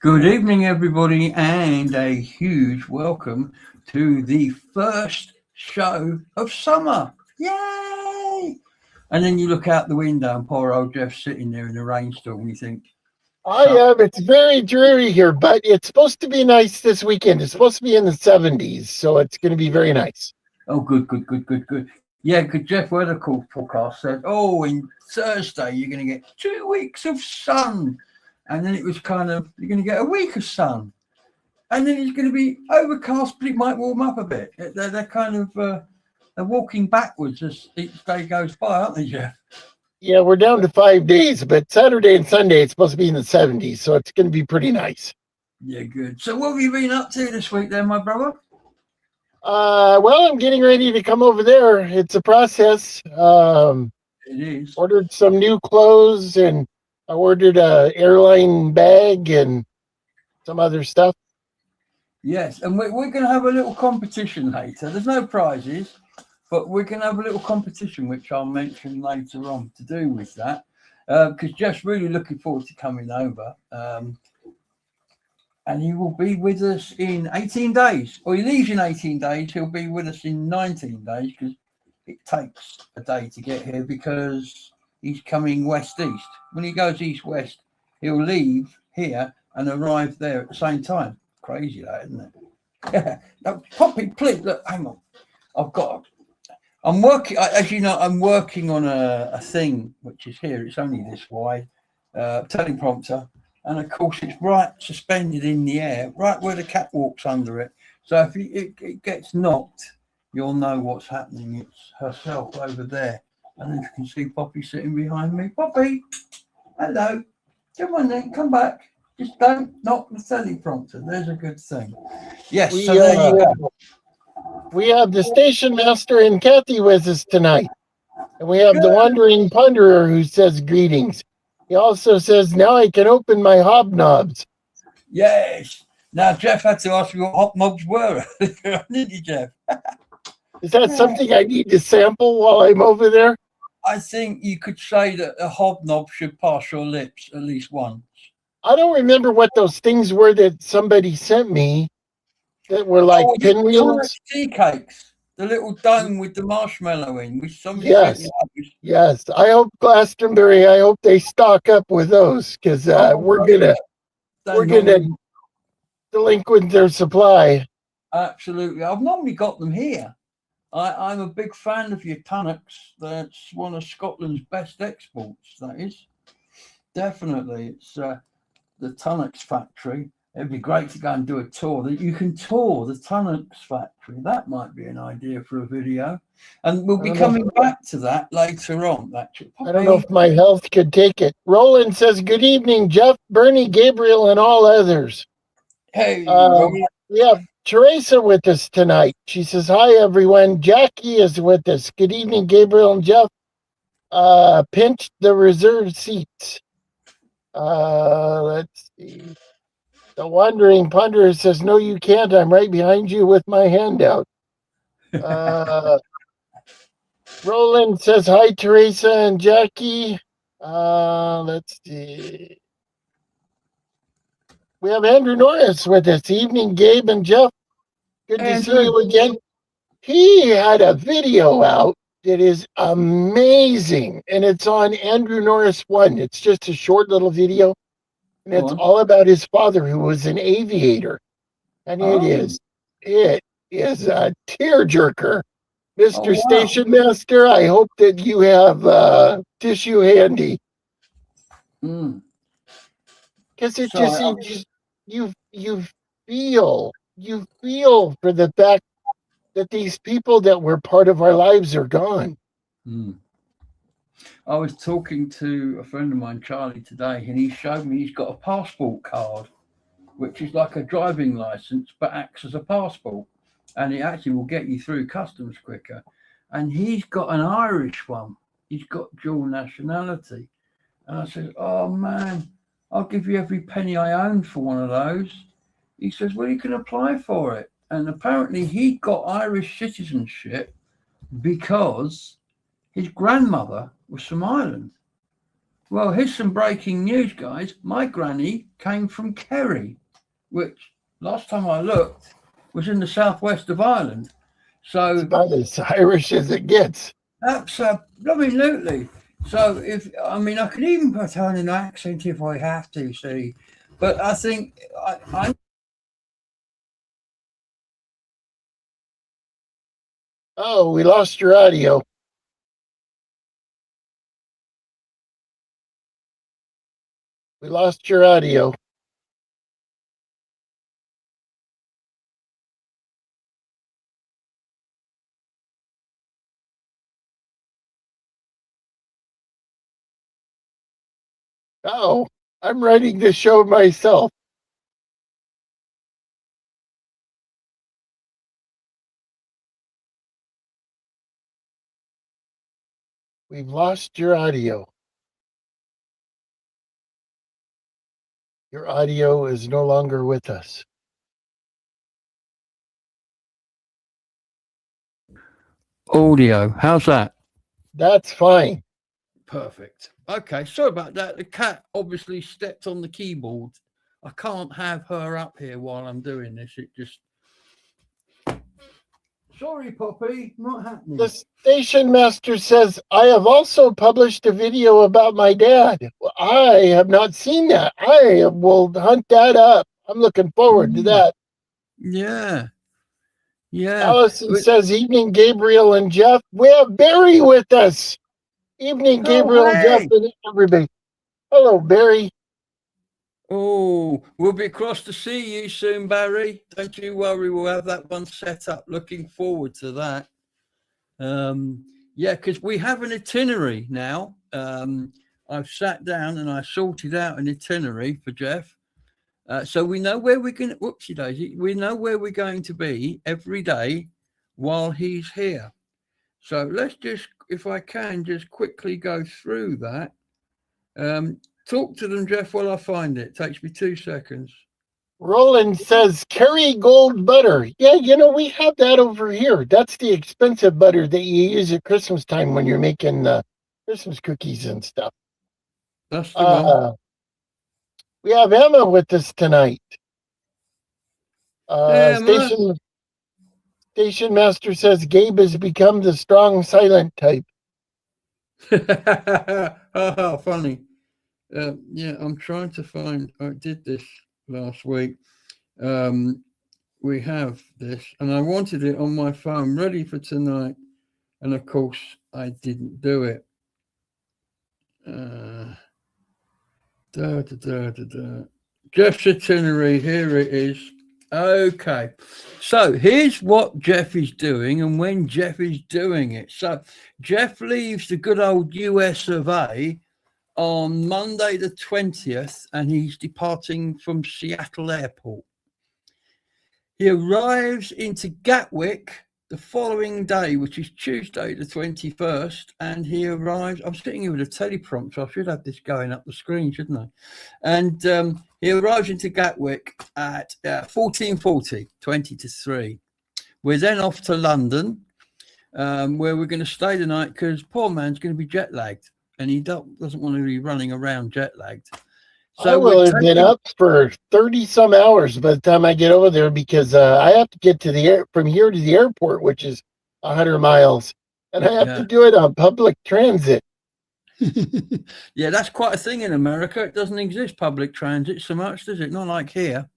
Good evening, everybody, and a huge welcome to the first show of summer. Yay! And then you look out the window and poor old Jeff's sitting there in the rainstorm and you think, I am. It's very dreary here, but it's supposed to be nice this weekend. It's supposed to be in the 70s, so it's going to be very nice. oh, good. Yeah, because Jeff Weather forecast said, oh, in Thursday you're going to get 2 weeks of sun. And then it was kind of, you're going to get a week of sun. And then it's going to be overcast, but it might warm up a bit. They're kind of they're walking backwards as each day goes by, aren't they, Jeff? Yeah, we're down to 5 days, but Saturday and Sunday it's supposed to be in the 70s, so it's going to be pretty nice. Yeah, good. So what have you been up to this week then, my brother? Well, I'm getting ready to come over there. It's a process. It is. Ordered some new clothes, and I ordered a airline bag and some other stuff. Yes, and we're going to have a little competition later. There's no prizes, but we're going to have a little competition, which I'll mention later on to do with that, because Jeff's really looking forward to coming over. And he will be with us in 18 days, or he leaves in 18 days. He'll be with us in 19 days because it takes a day to get here because he's coming west-east. When he goes east-west, he'll leave here and arrive there at the same time. Crazy that, isn't it? Yeah. Now, Poppy, please, look, hang on. I'm working, as you know, I'm working on a thing, which is here. It's only this wide, teleprompter. And of course, it's right suspended in the air, right where the cat walks under it. So if it gets knocked, you'll know what's happening. It's herself over there. And then you can see Poppy sitting behind me. Poppy, hello. Come on then, come back. Just don't knock the teleprompter. There's a good thing. Yes, so there you go. We have the station master and Kathy with us tonight. And we have the wandering ponderer who says greetings. He also says, now I can open my hobnobs. Yes. Now, Jeff had to ask me what hobnobs were. Didn't you, Jeff? Is that something I need to sample while I'm over there? I think you could say that a hobnob should pass your lips at least once. I don't remember what those things were that somebody sent me that were like pinwheels. Tea cakes. The little dome with the marshmallow in. Which somebody yes. I hope Glastonbury. I hope they stock up with those because we're gonna delinquent their supply. Absolutely. I've normally got them here. I'm a big fan of your Tunnocks. That's one of Scotland's best exports. That is definitely. It's the Tunnocks factory. It'd be great to go and do a tour. That you can tour the Tunnocks factory. That might be an idea for a video, and we'll be coming back to that later on. Actually, I don't know if my health could take it. Roland says, "Good evening, Jeff, Bernie, Gabriel, and all others." Hey, we have Teresa with us tonight. She says, "Hi, everyone." Jackie is with us. Good evening, Gabriel and Jeff. Pinch the reserved seats. Let's see. The wandering ponderer says, "No, you can't. I'm right behind you with my hand out." Roland says, "Hi, Teresa and Jackie." Let's see. We have Andrew Norris with us. Evening, Gabe and Jeff. Good to see you again. He had a video out that is amazing, and it's on Andrew Norris 1. It's just a short little video. And it's all about his father, who was an aviator. And it is a tearjerker. Mr. Station Master, I hope that you have tissue handy. Because it just seems you feel for the fact that these people that were part of our lives are gone. I was talking to a friend of mine, Charlie, today, and he showed me he's got a passport card, which is like a driving license, but acts as a passport. And it actually will get you through customs quicker. And he's got an Irish one. He's got dual nationality. And I said, oh, man, I'll give you every penny I own for one of those. He says, well, you can apply for it. And apparently he got Irish citizenship because his grandmother was from Ireland. Well, here's some breaking news, guys. My granny came from Kerry, which last time I looked was in the southwest of Ireland. It's So about as Irish as it gets. absolutely. So if I can even put on an accent if I have to, see. But I think I Oh, we lost your audio. We lost your audio. Oh, I'm writing the show myself. We've lost your audio. Your audio is no longer with us. audio. How's that? That's fine. Perfect. Okay, sorry about that. The cat obviously stepped on the keyboard. I can't have her up here while I'm doing this. It just. Sorry, Poppy, not happening. The station master says, I have also published a video about my dad. Well, I have not seen that. I will hunt that up. I'm looking forward to that. Yeah. Yeah. Allison says, evening, Gabriel and Jeff. We have Barry with us. Evening, Gabriel and Jeff, and everybody. Hello, Barry. Oh, we'll be across to see you soon, Barry. Don't you worry, we'll have that one set up. Looking forward to that. Yeah, because we have an itinerary now. I've sat down and I sorted out an itinerary for Jeff. So we know where we're going to, whoopsie daisy, we know where we're going to be every day while he's here. So let's just, if I can, just quickly go through that. Talk to them, Jeff, while I find it. Takes me 2 seconds. Roland says, Kerry gold butter. Yeah, we have that over here. That's the expensive butter that you use at Christmas time when you're making Christmas cookies and stuff. That's the one. We have Emma with us tonight. Station master says Gabe has become the strong silent type. Oh, funny. Yeah, I'm trying to find. I did this last week. We have this, and I wanted it on my phone, ready for tonight, and of course, I didn't do it. Jeff's itinerary. Here it is. Okay, so here's what Jeff is doing and when Jeff is doing it. So Jeff leaves the good old US of A on Monday the 20th, and he's departing from Seattle Airport. He arrives into Gatwick the following day, which is Tuesday the 21st, and he arrives. I'm sitting here with a teleprompter, so I should have this going up the screen, shouldn't I? And he arrives into Gatwick at 14:40, 20 to 3. We're then off to London, where we're going to stay the night because poor man's going to be jet lagged, and he doesn't want to be running around jet lagged. So I will have been up for 30 some hours by the time I get over there because I have to get to from here to the airport, which is 100 miles, and I have to do it on public transit. Yeah, that's quite a thing in America. It doesn't exist public transit so much, does it? Not like here.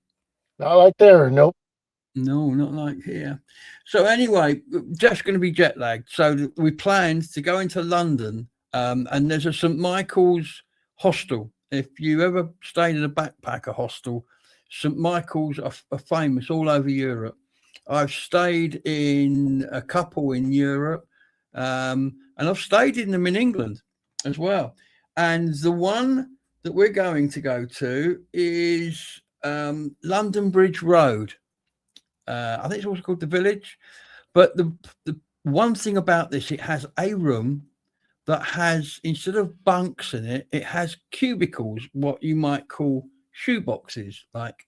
Not like there, nope. No, not like here. So anyway, Jeff's going to be jet lagged. So we planned to go into London, and there's a St. Michael's hostel. If you ever stayed in a backpacker hostel, St. Michael's are famous all over Europe. I've stayed in a couple in Europe, and I've stayed in them in England as well. And the one that we're going to go to is London Bridge Road. I think it's also called the Village. But the one thing about this, it has a room that has, instead of bunks in it, it has cubicles, what you might call shoeboxes,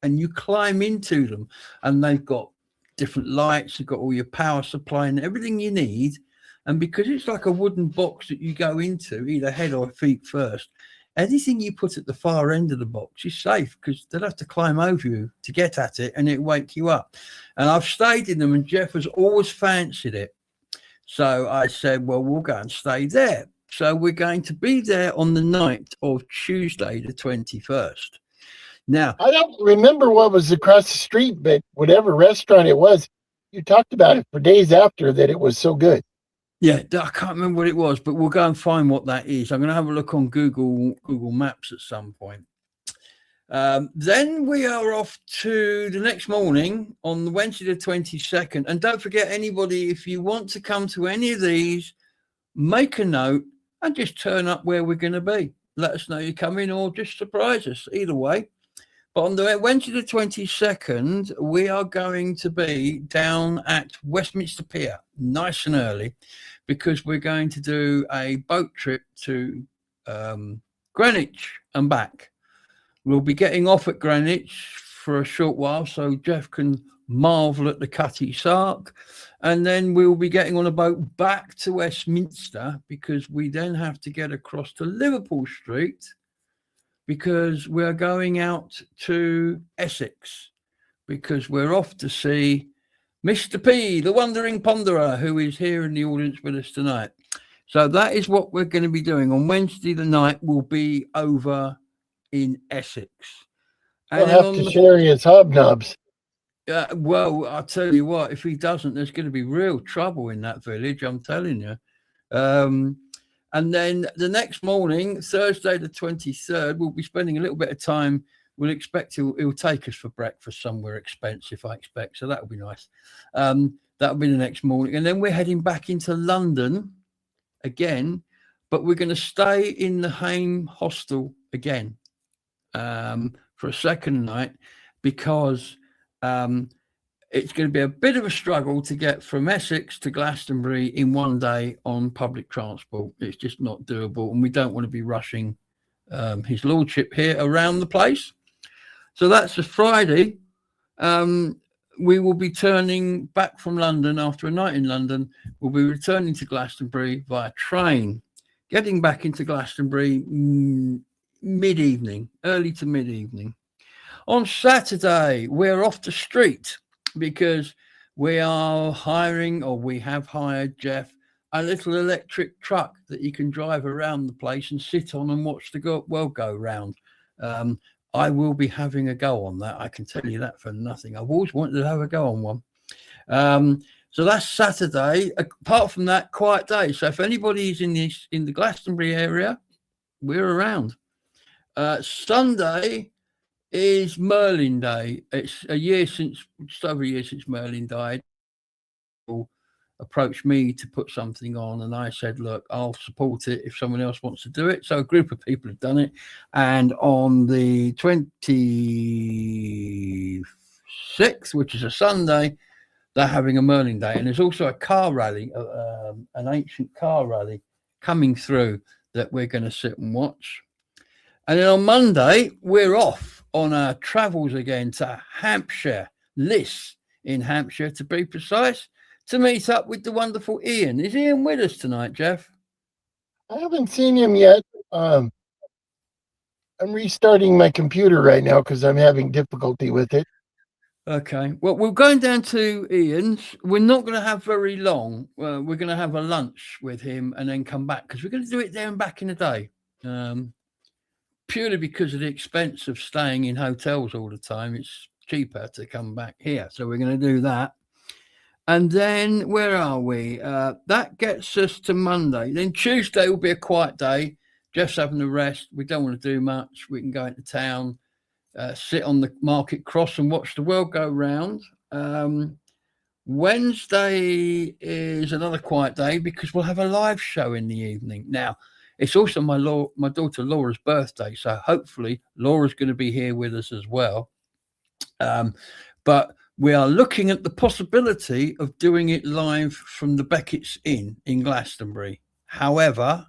and you climb into them, and they've got different lights, you've got all your power supply and everything you need. And because it's like a wooden box that you go into, either head or feet first, anything you put at the far end of the box is safe because they'll have to climb over you to get at it and it'll wake you up. And I've stayed in them and Jeff has always fancied it. So I said, well, we'll go and stay there. So we're going to be there on the night of Tuesday, the 21st. Now, I don't remember what was across the street, but whatever restaurant it was, you talked about it for days after that it was so good. yeah, I can't remember what it was, but we'll go and find what that is. I'm going to have a look on Google Maps at some point. Then we are off to the next morning on Wednesday the 22nd. And don't forget, anybody, if you want to come to any of these, make a note and just turn up where we're going to be. Let us know you're coming or just surprise us, either way. But on the Wednesday the 22nd, we are going to be down at Westminster Pier, nice and early, because we're going to do a boat trip to Greenwich and back. We'll be getting off at Greenwich for a short while so Jeff can marvel at the Cutty Sark. And then we'll be getting on a boat back to Westminster because we then have to get across to Liverpool Street because we're going out to Essex because we're off to see Mr. P, the Wandering Ponderer, who is here in the audience with us tonight. So that is what we're going to be doing. On Wednesday, the night will be over in Essex. And he'll have to share his hobnobs. Well, I'll tell you what, if he doesn't, there's going to be real trouble in that village, I'm telling you. And then the next morning, Thursday the 23rd, we'll be spending a little bit of time. We'll expect he'll take us for breakfast somewhere expensive, I expect. So that'll be nice. That'll be the next morning. And then we're heading back into London again, but we're going to stay in the Haim Hostel again for a second night because it's going to be a bit of a struggle to get from Essex to Glastonbury in one day on public transport. It's just not doable, and we don't want to be rushing his lordship here around the place. So that's a Friday. We will be turning back from London after a night in London. We'll be returning to Glastonbury via train, getting back into Glastonbury mid-evening, early to mid-evening. On Saturday, we're off the street because we are hiring, or we have hired, Jeff, a little electric truck that you can drive around the place and sit on and watch the world go round. I will be having a go on that. I can tell you that for nothing. I've always wanted to have a go on one. So that's Saturday. Apart from that, quiet day. So if anybody's in the Glastonbury area, we're around. Sunday is Merlin Day. It's just over a year since Merlin died. People approached me to put something on, and I said, look, I'll support it if someone else wants to do it. So a group of people have done it. And on the 26th, which is a Sunday, they're having a Merlin Day. And there's also a car rally, an ancient car rally coming through that we're going to sit and watch. And then on Monday, we're off on our travels again to Hampshire, Liss in Hampshire, to be precise, to meet up with the wonderful Ian. Is Ian with us tonight, Jeff? I haven't seen him yet. I'm restarting my computer right now because I'm having difficulty with it. Okay. Well, we're going down to Ian's. We're not going to have very long. We're going to have a lunch with him and then come back because we're going to do it there and back in a day. Purely because of the expense of staying in hotels all the time. It's cheaper to come back here. So we're going to do that. And then where are we? That gets us to Monday. Then Tuesday will be a quiet day. Jeff's having a rest. We don't want to do much. We can go into town, sit on the market cross and watch the world go round. Wednesday is another quiet day because we'll have a live show in the evening. Now, it's also my daughter Laura's birthday, so hopefully Laura's going to be here with us as well. But we are looking at the possibility of doing it live from the Beckett's Inn in Glastonbury. However,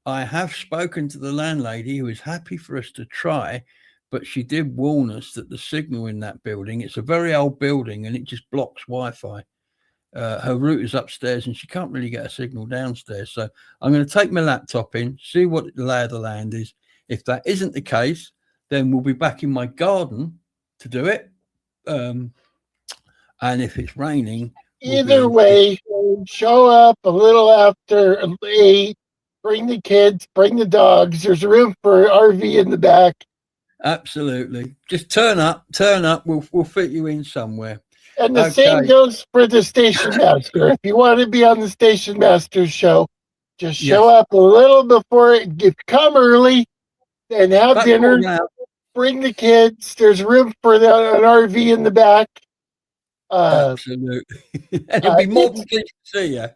I have spoken to the landlady who is happy for us to try, but she did warn us that the signal in that building, it's a very old building and it just blocks Wi-Fi. Her router's upstairs and she can't really get a signal downstairs. So I'm going to take my laptop in, see what the lay of the land is. If that isn't the case, then we'll be back in my garden to do it. And if it's raining, Either way, show up a little after 8. Bring the kids, bring the dogs. There's room for RV in the back. Absolutely. Just turn up. We'll fit you in somewhere. And the same goes for the station master. If you want to be on the station master's show, just show up a little before it. Come early and have dinner. Bring the kids. There's room for an RV in the back. Absolutely. And it'll be more pleased to see you.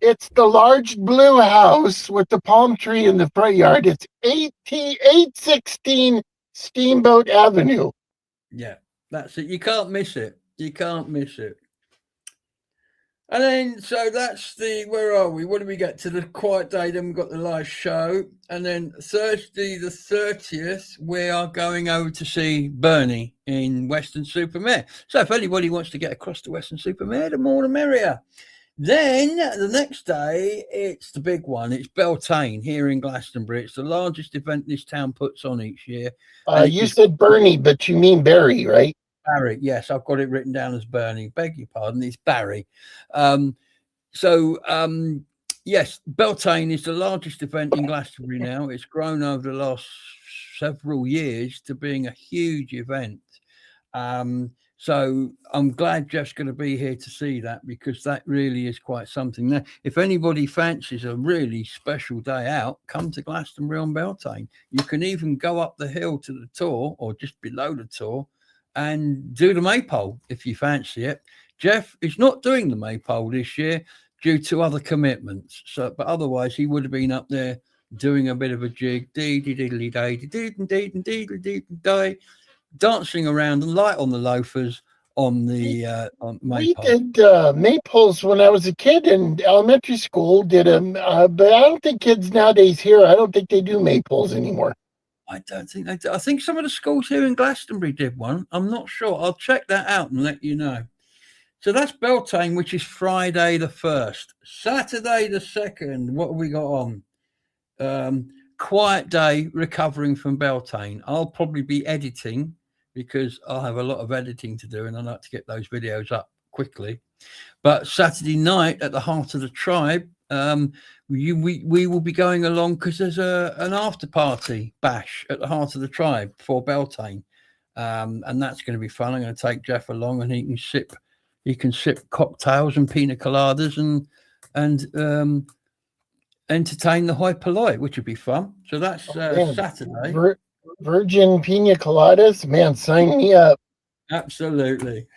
It's the large blue house with the palm tree in the front yard. It's 816 Steamboat Avenue. Yeah, that's it. You can't miss it. And then, so that's where are we? What do we get to? The quiet day, then we've got the live show. And then Thursday the 30th, we are going over to see Bernie in Weston-super-Mare. So if anybody wants to get across to Weston-super-Mare, the more the merrier. Then the next day, it's the big one. It's Beltane here in Glastonbury. It's the largest event this town puts on each year. You said Bernie, but you mean Barry, right? Barry, yes, I've got it written down as Bernie. Beg your pardon, it's Barry. Yes, Beltane is the largest event in Glastonbury now. It's grown over the last several years to being a huge event. So I'm glad Jeff's going to be here to see that, because that really is quite something. Now, if anybody fancies a really special day out, come to Glastonbury on Beltane. You can even go up the hill to the Tor, or just below the Tor, and do the maypole if you fancy it. Jeff is not doing the maypole this year due to other commitments. So, but otherwise he would have been up there doing a bit of a jig, dancing around and light on the loafers on the maypole. We did maypoles when I was a kid in elementary school. Did them, but I don't think kids nowadays here. I don't think they do maypoles anymore. I don't think they do. I think some of the schools here in Glastonbury did one. I'm not sure. I'll check that out and let you know. So that's Beltane, which is Friday the 1st. Saturday the 2nd, what have we got on? Quiet day, recovering from Beltane. I'll probably be editing, because I'll have a lot of editing to do and I like to get those videos up quickly. But Saturday night at the Heart of the Tribe, we will be going along because there's an after party bash at the Heart of the Tribe for Beltane, and that's going to be fun. I'm going to take Jeff along, and he can sip cocktails and pina coladas and entertain the hoi polloi, which would be fun. So that's Saturday. Virgin pina coladas, man, sign me up. Absolutely.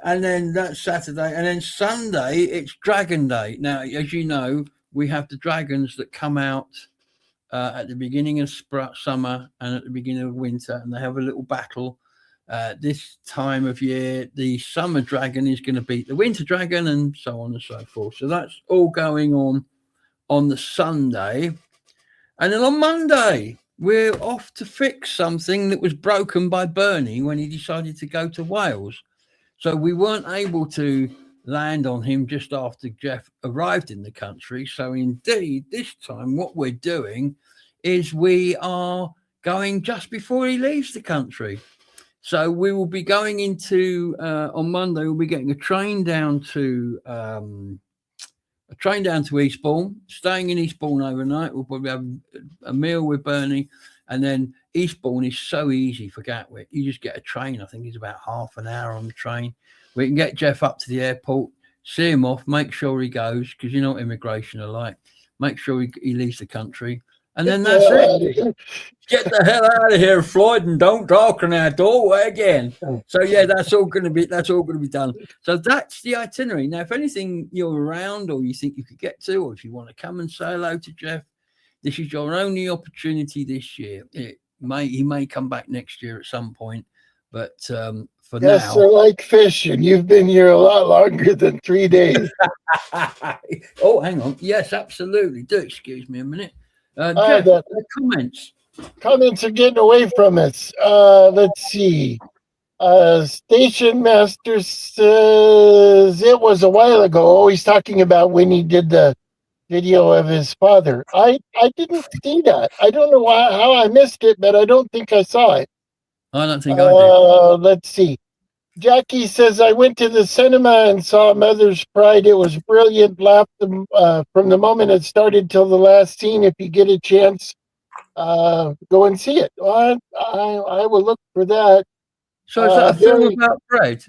And then that's Saturday. And then Sunday, it's Dragon Day. Now, as you know, we have the dragons that come out at the beginning of summer and at the beginning of winter, and they have a little battle. This time of year, the summer dragon is going to beat the winter dragon, and so on and so forth. So that's all going on the Sunday. And then on Monday, we're off to fix something that was broken by Bernie when he decided to go to Wales. So we weren't able to land on him just after Jeff arrived in the country. So indeed, this time what we're doing is we are going just before he leaves the country. So we will be going into on Monday. We'll be getting a train down to Eastbourne, staying in Eastbourne overnight. We'll probably have a meal with Bernie, and then Eastbourne is so easy for Gatwick. You just get a train. I think it's about half an hour on the train. We can get Jeff up to the airport, see him off, make sure he goes, because you know what immigration are like. Make sure he leaves the country. And then that's it. Get the hell out of here, Floyd, and don't darken our doorway again. So yeah, that's all going to be done. So that's the itinerary. Now, if anything you're around or you think you could get to, or if you want to come and say hello to Jeff, this is your only opportunity this year. He may come back next year at some point, but for now. Yes, I like fishing. You've been here a lot longer than 3 days. Oh, hang on. Yes, absolutely. Do excuse me a minute. Jeff, comments. Comments are getting away from us. Let's see. Station Master says it was a while ago. Oh, he's talking about when he did the video of his father. I didn't see that. I don't know how I missed it, but I don't think I saw it. I don't think I did. Let's see. Jackie says, I went to the cinema and saw Mother's Pride. It was brilliant. Laughed from the moment it started till the last scene. If you get a chance, go and see it. Well, I will look for that. So is that a film about bread?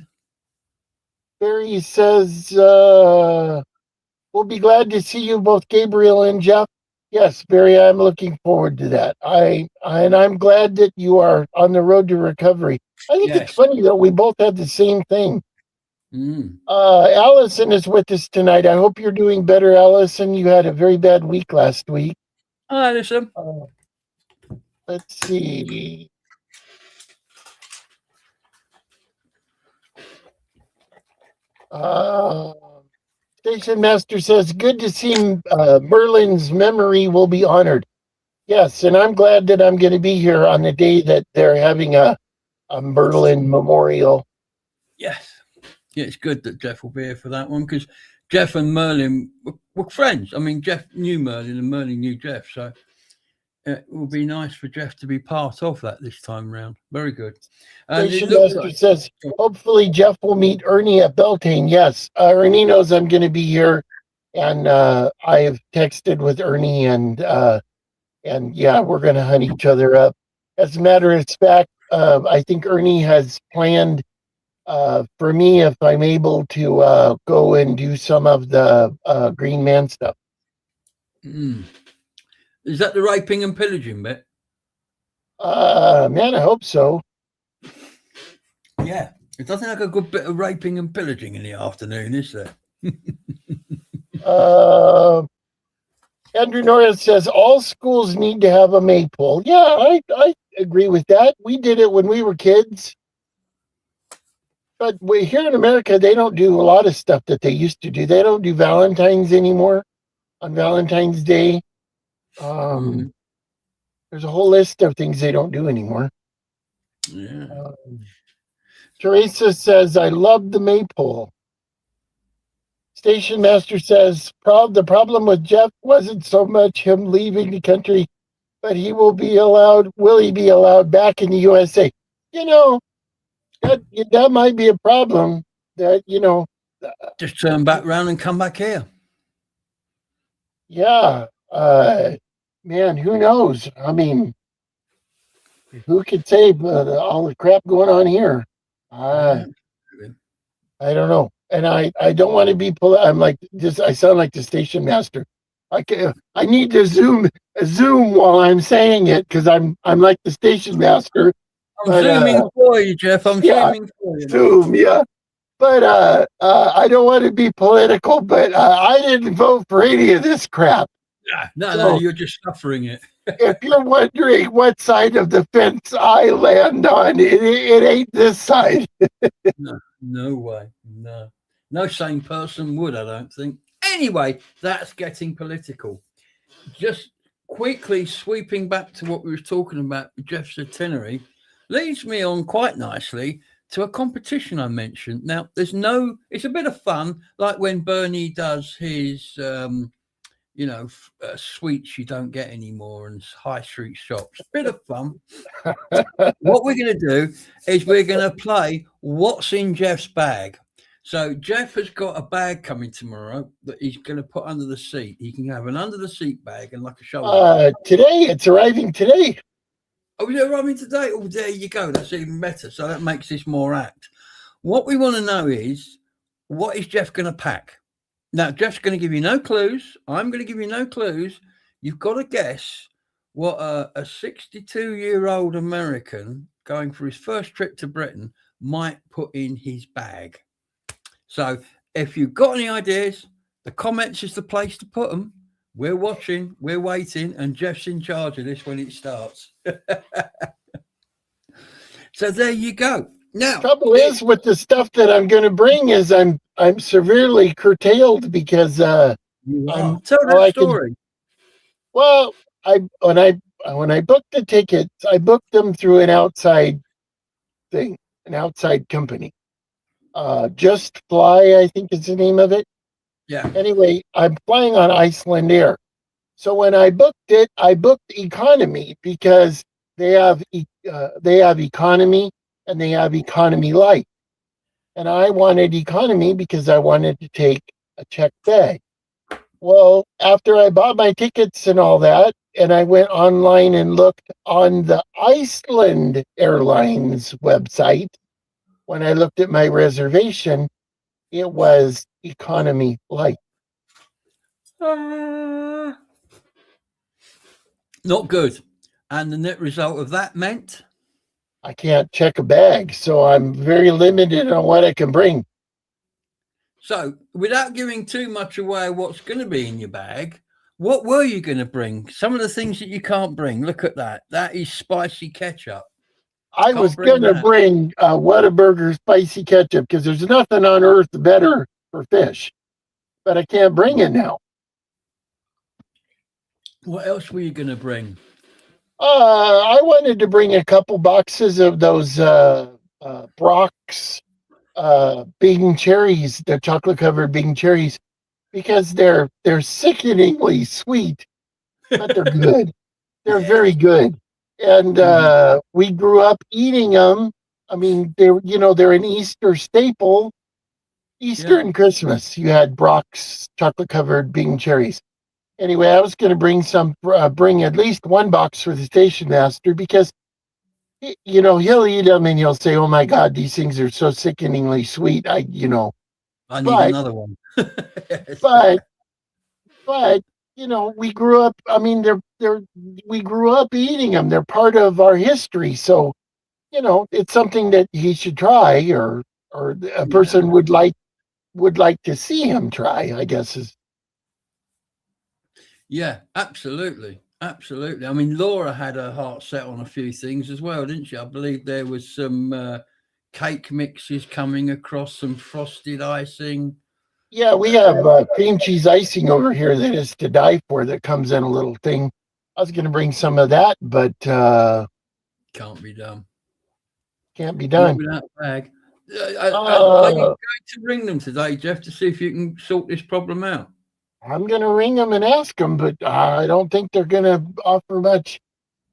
Barry says, we'll be glad to see you both, Gabriel and Jeff. Yes, Barry, I'm looking forward to that. And I'm glad that you are on the road to recovery. I think it's funny that we both had the same thing. Allison is with us tonight. I hope you're doing better, Allison. You had a very bad week last week. Hi, Allison. Let's see. Station Master says, good to see Merlin's memory will be honored. Yes, and I'm glad that I'm going to be here on the day that they're having a Merlin memorial. Yes. Yeah, it's good that Jeff will be here for that one because Jeff and Merlin were friends. I mean, Jeff knew Merlin and Merlin knew Jeff. So it will be nice for Jeff to be part of that this time round. Very good. Station Master says, hopefully Jeff will meet Ernie at Beltane. Yes, Ernie knows I'm going to be here. And I have texted with Ernie and yeah, we're going to hunt each other up. As a matter of fact, I think Ernie has planned for me if I'm able to go and do some of the Green Man stuff. Is that the raping and pillaging bit? Man, I hope so. Yeah, it doesn't like a good bit of raping and pillaging in the afternoon, is there? Andrew Norris says all schools need to have a maypole. Yeah, I agree with that. We did it when we were kids. But here in America, they don't do a lot of stuff that they used to do. They don't do Valentine's anymore on Valentine's Day. There's a whole list of things they don't do anymore. Yeah. Teresa says, I love the maypole. Station Master says, the problem with Jeff wasn't so much him leaving the country, but will he be allowed back in the USA? You know, that might be a problem. That, you know. Just turn back around and come back here. Yeah. Man, who knows? I mean, who could say all the crap going on here? I don't know. And I don't want to be I'm like this. I sound like the station master. I need to zoom while I'm saying it because I'm like the station master. I'm zooming for you, Jeff. I'm zooming for you. Zoom, yeah. But I don't want to be political, but I didn't vote for any of this crap. No, you're just suffering it. If you're wondering what side of the fence I land on, it ain't this side. No way. No sane person would, I don't think. Anyway, that's getting political. Just quickly sweeping back to what we were talking about with Jeff's itinerary leads me on quite nicely to a competition I mentioned. Now, it's a bit of fun, like when Bernie does his, sweets you don't get anymore and high street shops. Bit of fun. What we're going to do is we're going to play What's in Jeff's Bag. So Jeff has got a bag coming tomorrow that he's going to put under the seat. He can have an under the seat bag and like a shoulder. Today, it's arriving today. Oh, is it arriving today? Oh, there you go. That's even better. So that makes this more apt. What we want to know is, what is Jeff going to pack? Now, Jeff's going to give you no clues. I'm going to give you no clues. You've got to guess what a 62-year-old American going for his first trip to Britain might put in his bag. So if you've got any ideas, the comments is the place to put them. We're watching, we're waiting, and Jeff's in charge of this when it starts. So there you go. Now, trouble is with the stuff that I'm going to bring is I'm severely curtailed because tell that story. When I booked the tickets, I booked them through an outside thing, an outside company. Just Fly, I think is the name of it. Yeah. Anyway, I'm flying on Iceland Air. So when I booked it, I booked economy because they have economy and they have economy light. And I wanted economy because I wanted to take a checked bag. Well, after I bought my tickets and all that, and I went online and looked on the Iceland Airlines website, when I looked at my reservation, it was economy light. Not good. And the net result of that meant? I can't check a bag, so I'm very limited on what I can bring. So, without giving too much away of what's going to be in your bag, what were you going to bring? Some of the things that you can't bring. Look at that. That is spicy ketchup. I was going to bring Whataburger spicy ketchup because there's nothing on earth better for fish, but I can't bring it now. What else were you going to bring? I wanted to bring a couple boxes of those Brock's Bing cherries, the chocolate covered Bing cherries, because they're sickeningly sweet, but they're good. They're very good, and we grew up eating them. I mean, they're an Easter staple. Easter and Christmas, you had Brock's chocolate covered Bing cherries. Anyway, I was going to bring at least one box for the station master because, he'll eat them and he'll say, "Oh my God, these things are so sickeningly sweet." I need another one. Yes. But we grew up. I mean, we grew up eating them. They're part of our history. So, it's something that he should try, or a person would like to see him try, I guess is. Yeah, absolutely. Absolutely. I mean, Laura had her heart set on a few things as well, didn't she? I believe there was some cake mixes coming across, some frosted icing. Yeah, we have cream cheese icing over here that is to die for, that comes in a little thing. I was going to bring some of that, but can't be done. Can't be done. Not without a bag. Are you going to ring them today, Jeff, to see if you can sort this problem out? I'm going to ring them and ask them, but I don't think they're going to offer much.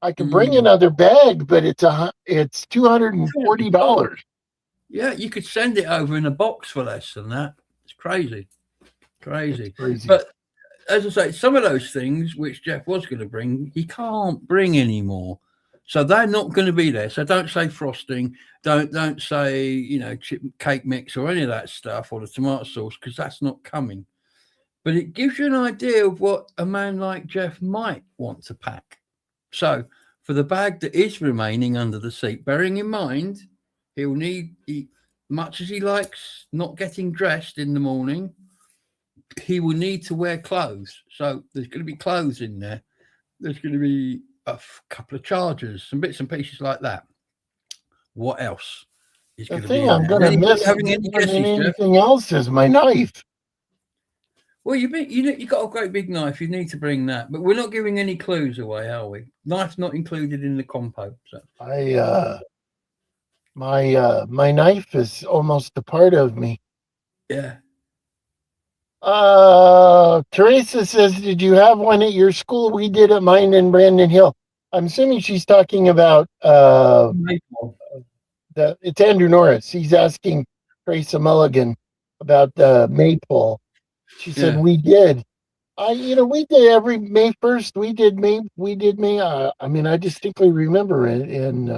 I can bring another bag, but it's $240. Yeah, you could send it over in a box for less than that. It's crazy. Crazy. It's crazy. But as I say, some of those things which Jeff was going to bring, he can't bring anymore. So they're not going to be there. So don't say frosting. Don't say, cake mix or any of that stuff, or the tomato sauce, because that's not coming. But it gives you an idea of what a man like Jeff might want to pack. So for the bag that is remaining under the seat, bearing in mind, he'll need, much as he likes not getting dressed in the morning, he will need to wear clothes. So there's going to be clothes in there. There's going to be a couple of chargers, some bits and pieces like that. What else is going to be in I'm going to miss having anything else is my knife. Well, you got a great big knife. You need to bring that, but we're not giving any clues away, are we? Knife's not included in the compo. So. My knife is almost a part of me. Yeah. Teresa says, "Did you have one at your school?" We did at mine in Brandon Hill. I'm assuming she's talking about it's Andrew Norris. He's asking Teresa Mulligan about the maypole. She said we did. We did every May 1st. We did May. I mean, I distinctly remember it. And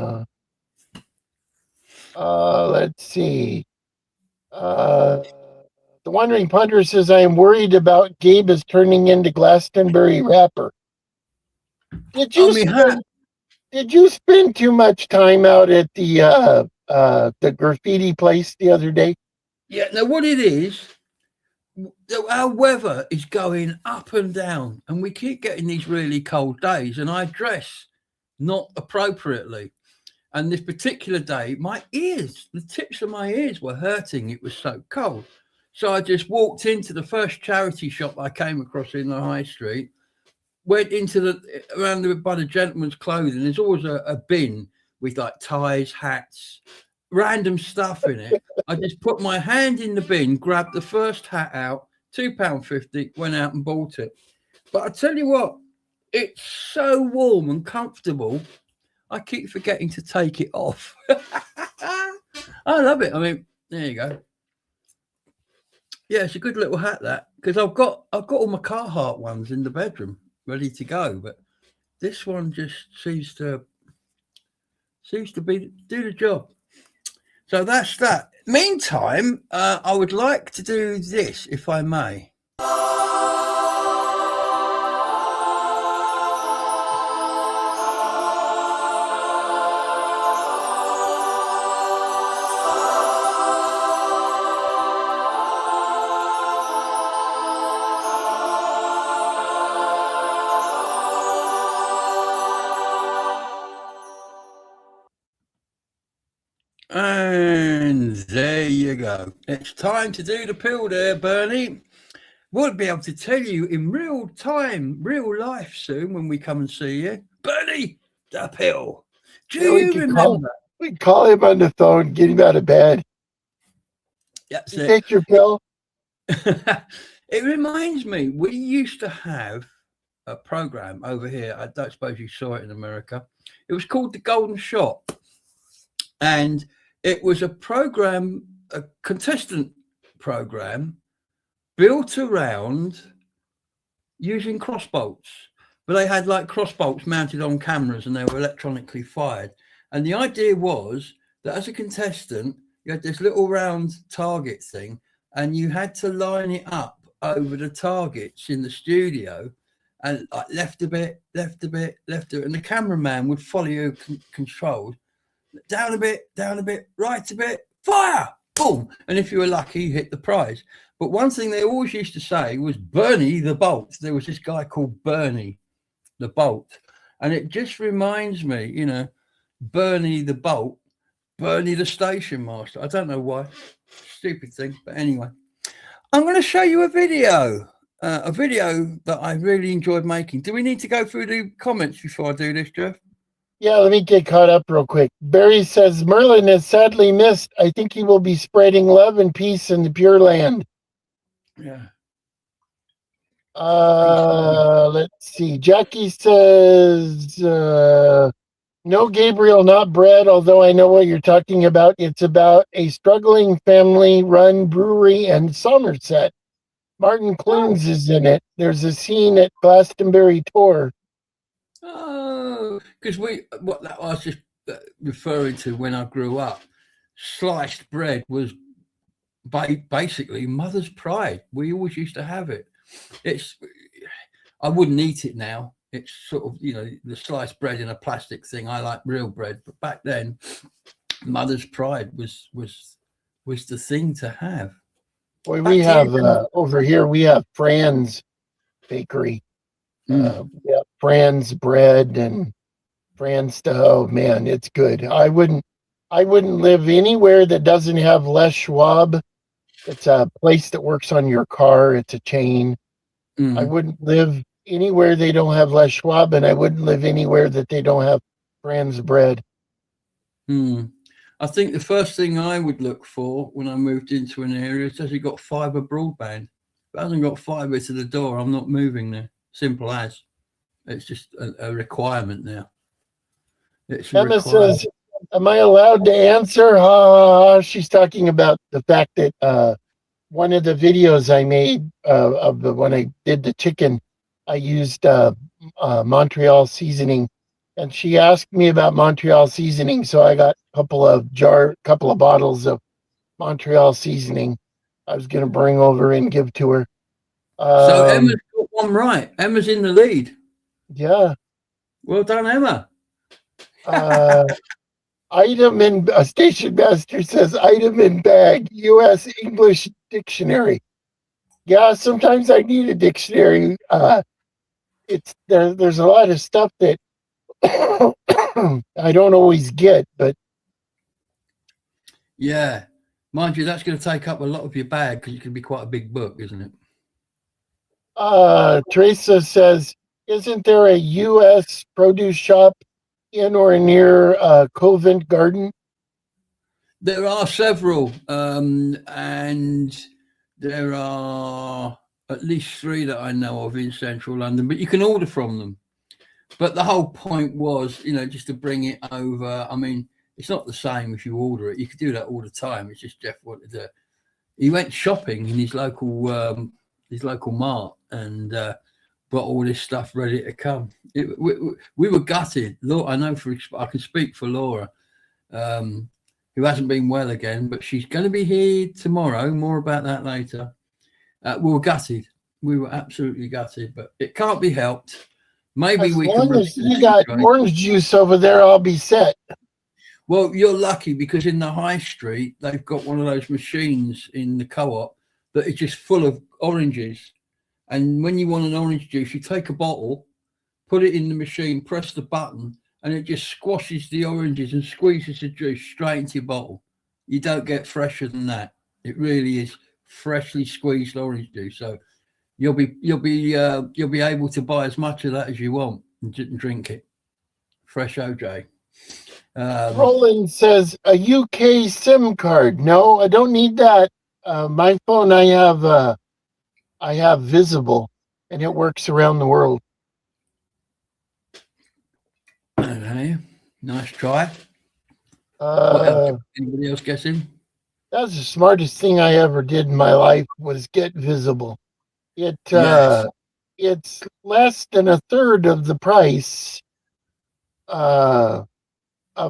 let's see. The Wandering Punter says, "I am worried about Gabe is turning into Glastonbury rapper." Did you spend too much time out at the graffiti place the other day? Yeah. Now, what it is, our weather is going up and down, and we keep getting these really cold days, and I dress not appropriately. And this particular day, the tips of my ears were hurting. It was so cold. So I just walked into the first charity shop I came across in the high street, went into by the gentleman's clothing. There's always a bin with like ties, hats, random stuff in it. I just put my hand in the bin, grabbed the first hat out, £2.50. Went out and bought it. But I tell you what, it's so warm and comfortable. I keep forgetting to take it off. I love it. I mean, there you go. Yeah, it's a good little hat, that, because I've got all my Carhartt ones in the bedroom ready to go, but this one just seems to be do the job. So that's that. Meantime, I would like to do this, if I may. And there you go. It's time to do the pill there, Bernie. We'll be able to tell you in real time, real life soon when we come and see you. Bernie, the pill. Do you remember? We call him on the phone, get him out of bed. That's you take your pill. It reminds me, we used to have a program over here. I don't suppose you saw it in America. It was called The Golden Shot. And it was a program, a contestant program built around using crossbolts. But they had like crossbolts mounted on cameras and they were electronically fired. And the idea was that as a contestant, you had this little round target thing and you had to line it up over the targets in the studio and like left a bit, left a bit, left a bit. And the cameraman would follow you controlled. Down a bit, right a bit, fire, boom. And if you were lucky, you hit the prize. But one thing they always used to say was Bernie the Bolt. There was this guy called Bernie the Bolt. And it just reminds me, you know, Bernie the Bolt, Bernie the station master. I don't know why. Stupid thing. But anyway, I'm going to show you a video that I really enjoyed making. Do we need to go through the comments before I do this, Jeff? Yeah, let me get caught up real quick. Barry says, Merlin is sadly missed. I think he will be spreading love and peace in the Pure Land. Yeah. Let's see. Jackie says, no, Gabriel, not Brad, although I know what you're talking about. It's about a struggling family-run brewery in Somerset. Martin Clunes is in it. There's a scene at Glastonbury Tour. Oh, because I was just referring to when I grew up, sliced bread was basically mother's pride. We always used to have it. I wouldn't eat it now. It's sort of, you know, the sliced bread in a plastic thing. I like real bread, but back then, mother's pride was the thing to have. Boy, we have over here. We have Fran's Bakery. Yeah, Fran's bread and Fran's stuff. Oh man, it's good. I wouldn't live anywhere that doesn't have Les Schwab. It's a place that works on your car. It's a chain. I wouldn't live anywhere they don't have Les Schwab, and I wouldn't live anywhere that they don't have Fran's bread. I think the first thing I would look for when I moved into an area is, has it got fibre broadband? If it hasn't got fibre to the door, I'm not moving there. Simple as. It's just a requirement now. Emma says, am I allowed to answer? She's talking about the fact that one of the videos I made when I did the chicken, I used Montreal seasoning. And she asked me about Montreal seasoning. So I got a couple of bottles of Montreal seasoning I was going to bring over and give to her. So Emma's got one right. Emma's in the lead. Yeah. Well done, Emma. Item in Station Master says item in bag, U.S. English dictionary. Yeah, sometimes I need a dictionary. There's a lot of stuff that I don't always get, but yeah, mind you, that's going to take up a lot of your bag because it can be quite a big book, isn't it? Teresa says, isn't there a U.S. produce shop in or near Covent Garden? There are several, and there are at least 3 that I know of in central London, but you can order from them. But the whole point was, just to bring it over. I mean, it's not the same if you order it. You could do that all the time. It's just Jeff wanted to. He went shopping in his local mart and got all this stuff ready to come. We were gutted. I know I can speak for Laura, who hasn't been well again, but she's going to be here tomorrow. More about that later. We were gutted. We were absolutely gutted, but it can't be helped. Maybe we can. As long as you got orange juice over there, I'll be set. Well, you're lucky because in the high street, they've got one of those machines in the co-op that is just full of oranges. And when you want an orange juice, you take a bottle, put it in the machine, press the button, and it just squashes the oranges and squeezes the juice straight into your bottle. You don't get fresher than that. It really is freshly squeezed orange juice. So you'll be able to buy as much of that as you want and drink it. Fresh OJ. Roland says a UK SIM card. No, I don't need that. My phone, I have Visible, and it works around the world. Okay, nice try. What else? Anybody else guessing? That's the smartest thing I ever did in my life was get Visible. It's less than a third of the price of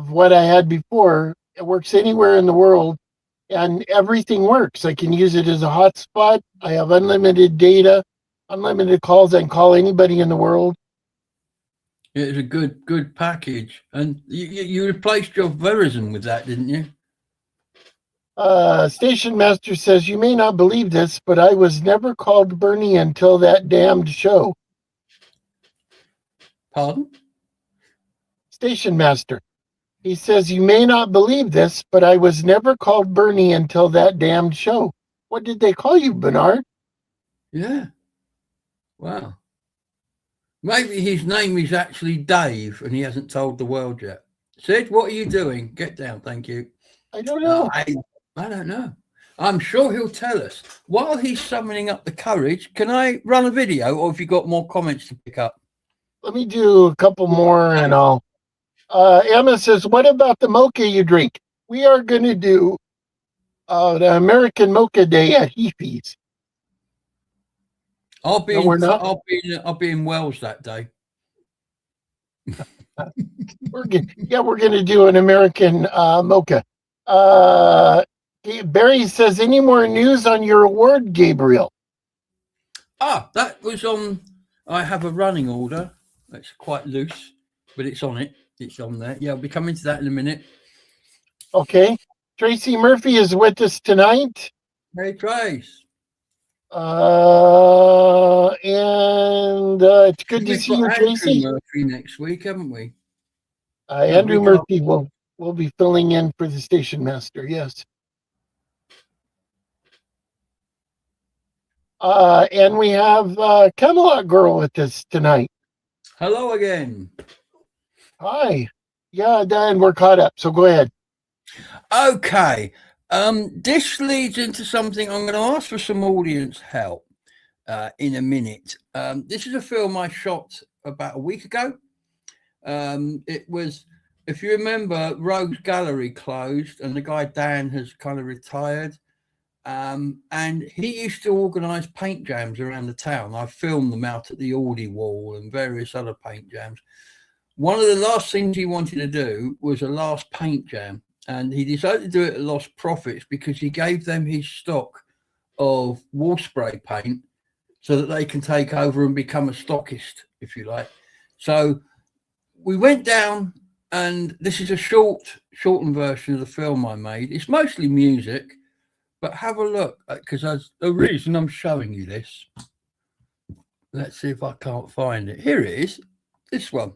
what I had before. It works anywhere in the world, and everything works. I can use it as a hotspot. I have unlimited data, unlimited calls. I can call anybody in the world. It's a good package. And you replaced your Verizon with that, didn't you? Station Master says, you may not believe this, but I was never called Bernie until that damned show. Pardon? Station Master. He says, you may not believe this, but I was never called Bernie until that damned show. What did they call you, Bernard? Yeah. Wow. Maybe his name is actually Dave and he hasn't told the world yet. Sid, what are you doing? Get down, thank you. I don't know. I don't know. I'm sure he'll tell us. While he's summoning up the courage, can I run a video or have you got more comments to pick up? Let me do a couple more and I'll... Emma says, what about the mocha you drink? We are going to do the American Mocha Day at Heafy's. I'll be in Wales that day. We're going to do an American mocha. Barry says, any more news on your award, Gabriel? That was on. I have a running order. It's quite loose, but it's on it. It's on there. Yeah, I'll be coming to that in a minute. Okay. Tracy Murphy is with us tonight. Hey, Trace. And it's good to see you, Tracy. Andrew Murphy next week, haven't we? Andrew Murphy will be filling in for the station master. Yes. And we have Camelot Girl with us tonight. Hello again. Hi. Yeah, Dan, we're caught up. So go ahead. Okay. This leads into something I'm going to ask for some audience help in a minute. This is a film I shot about a week ago. It was, if you remember, Rogues Gallery closed and the guy Dan has kind of retired. And he used to organise paint jams around the town. I filmed them out at the Aldi Wall and various other paint jams. One of the last things he wanted to do was a last paint jam. And he decided to do it at lost profits because he gave them his stock of wall spray paint so that they can take over and become a stockist, if you like. So we went down, and this is a shortened version of the film I made. It's mostly music, but have a look, because that's the reason I'm showing you this. Let's see if I can't find it. Here it is, this one.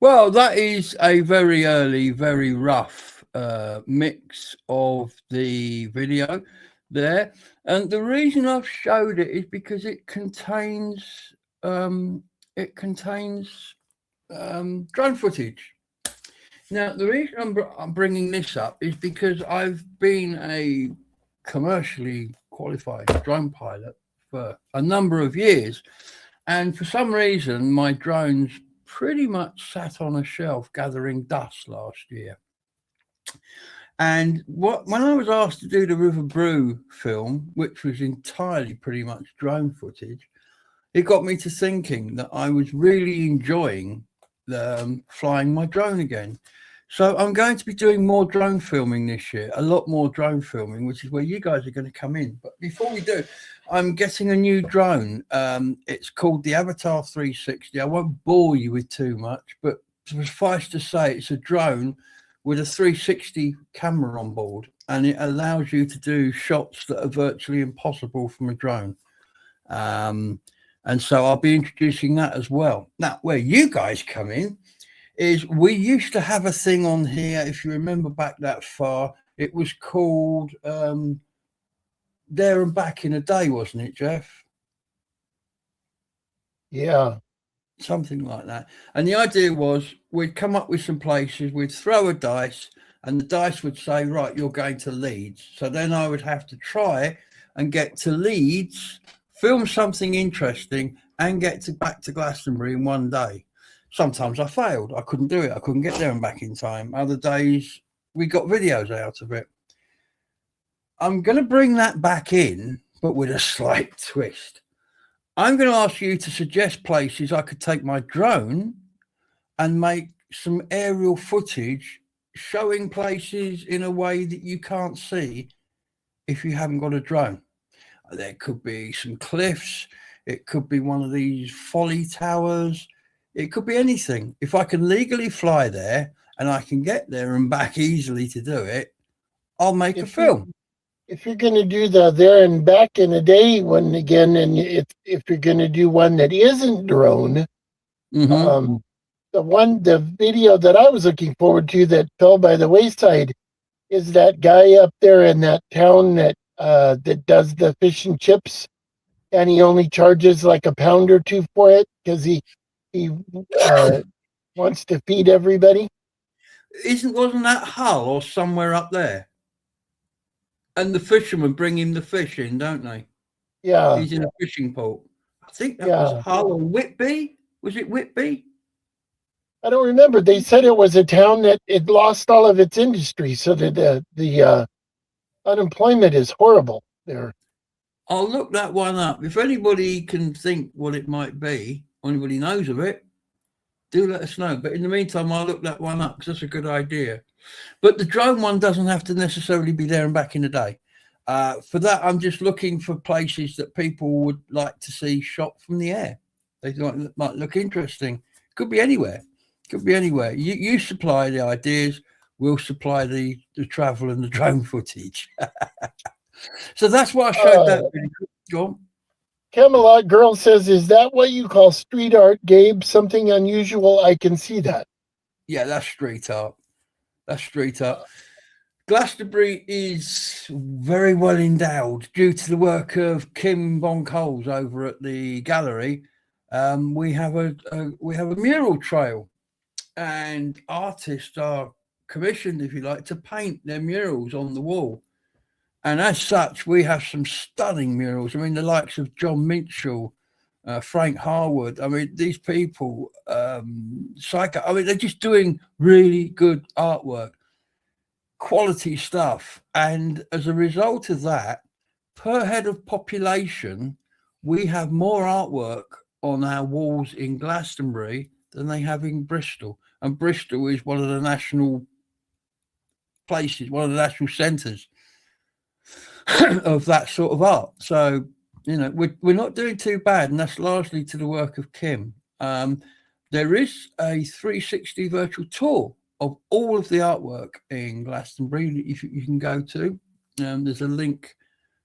Well, that is a very early, very rough mix of the video there, and the reason I've showed it is because it contains um, drone footage. Now, the reason I'm bringing this up is because I've been a commercially qualified drone pilot for a number of years, and for some reason, my drones pretty much sat on a shelf gathering dust last year. And when I was asked to do the River Brew film, which was entirely pretty much drone footage, it got me to thinking that I was really enjoying flying my drone again. So I'm going to be doing more drone filming this year, a lot more drone filming, which is where you guys are going to come in. But before we do, I'm getting a new drone. It's called the Avatar 360. I won't bore you with too much, but suffice to say, it's a drone with a 360 camera on board, and it allows you to do shots that are virtually impossible from a drone. And so I'll be introducing that as well. Now, where you guys come in is we used to have a thing on here, if you remember back that far, it was called There and Back in a Day, wasn't it, Jeff? Yeah. Something like that. And the idea was we'd come up with some places, we'd throw a dice, and the dice would say, right, you're going to Leeds. So then I would have to try and get to Leeds, film something interesting, and get back to Glastonbury in one day. Sometimes I failed. I couldn't do it. I couldn't get there and back in time. Other days, we got videos out of it. I'm going to bring that back in, but with a slight twist. I'm going to ask you to suggest places I could take my drone and make some aerial footage showing places in a way that you can't see if you haven't got a drone. There could be some cliffs. It could be one of these folly towers. It could be anything. If I can legally fly there and I can get there and back easily to do it, I'll make a film. If you're going to do the there and back in a day one again, and if you're going to do one that isn't drone, the video that I was looking forward to that fell by the wayside is that guy up there in that town that does the fish and chips, and he only charges like £1 or $2 for it because he wants to feed everybody. Wasn't that Hull or somewhere up there? And the fishermen bring him the fish in, don't they? Yeah. He's in a fishing port. I think that was Hull or Whitby. Was it Whitby? I don't remember. They said it was a town that it lost all of its industry, so that the unemployment is horrible there. I'll look that one up. If anybody can think what it might be, or anybody knows of it, do let us know. But in the meantime, I'll look that one up because that's a good idea. But the drone one doesn't have to necessarily be there and back in a day. For that, I'm just looking for places that people would like to see shot from the air. They might look interesting. Could be anywhere. Could be anywhere. You supply the ideas. We'll supply the travel and the drone footage. So that's why I showed that video. Go on. Camelot Girl says, is that what you call street art, Gabe? Something unusual? I can see that. Yeah, that's street art. That's street art. Glastonbury is very well endowed due to the work of Kim Boncoles over at the gallery. We have a mural trail, and artists are commissioned, if you like, to paint their murals on the wall. And as such, we have some stunning murals. I mean, the likes of John Mitchell, Frank Harwood. I mean, these people, Psycho. I mean, they're just doing really good artwork, quality stuff. And as a result of that, per head of population, we have more artwork on our walls in Glastonbury than they have in Bristol. And Bristol is one of the national places, one of the national centres of that sort of art. So, you know, we're not doing too bad, and that's largely to the work of Kim. there is a 360 virtual tour of all of the artwork in Glastonbury. You can go to. There's a link